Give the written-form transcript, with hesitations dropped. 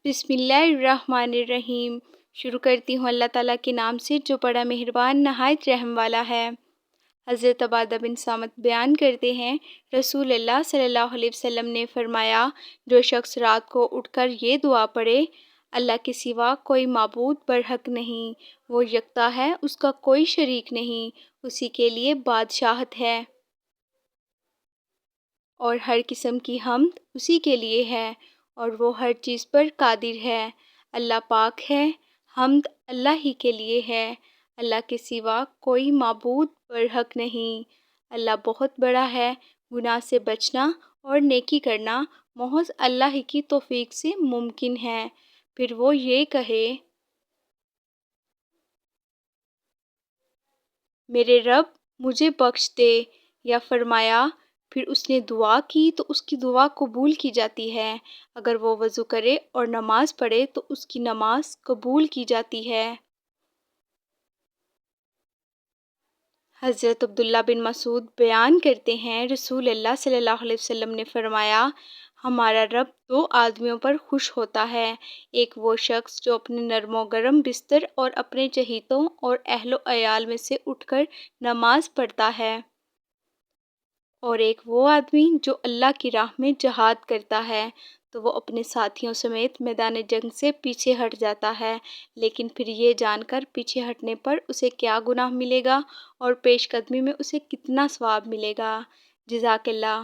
بسم اللہ الرحمن الرحیم۔ شروع کرتی ہوں اللہ تعالیٰ کے نام سے جو بڑا مہربان نہایت رحم والا ہے۔ حضرت عبادہ بن صامت بیان کرتے ہیں، رسول اللہ صلی اللہ علیہ وسلم نے فرمایا، جو شخص رات کو اٹھ کر یہ دعا پڑھے، اللہ کے سوا کوئی معبود برحق نہیں، وہ یکتا ہے، اس کا کوئی شریک نہیں، اسی کے لیے بادشاہت ہے اور ہر قسم کی حمد اسی کے لیے ہے، اور وہ ہر چیز پر قادر ہے۔ اللہ پاک ہے، حمد اللہ ہی کے لیے ہے، اللہ کے سوا کوئی معبود برحق نہیں۔ اللہ بہت بڑا ہے، گناہ سے بچنا اور نیکی کرنا محض اللہ ہی کی توفیق سے ممکن ہے۔ پھر وہ یہ کہے، میرے رب مجھے بخش دے، یا فرمایا، پھر اس نے دعا کی تو اس کی دعا قبول کی جاتی ہے۔ اگر وہ وضو کرے اور نماز پڑھے تو اس کی نماز قبول کی جاتی ہے۔ حضرت عبداللہ بن مسعود بیان کرتے ہیں، رسول اللہ صلی اللہ علیہ وسلم نے فرمایا، ہمارا رب دو آدمیوں پر خوش ہوتا ہے، ایک وہ شخص جو اپنے نرم و گرم بستر اور اپنے چہیتوں اور اہل و عیال میں سے اٹھ کر نماز پڑھتا ہے، اور ایک وہ آدمی جو اللہ کی راہ میں جہاد کرتا ہے تو وہ اپنے ساتھیوں سمیت میدان جنگ سے پیچھے ہٹ جاتا ہے، لیکن پھر یہ جان کر پیچھے ہٹنے پر اسے کیا گناہ ملے گا اور پیش قدمی میں اسے کتنا ثواب ملے گا۔ جزاک اللہ۔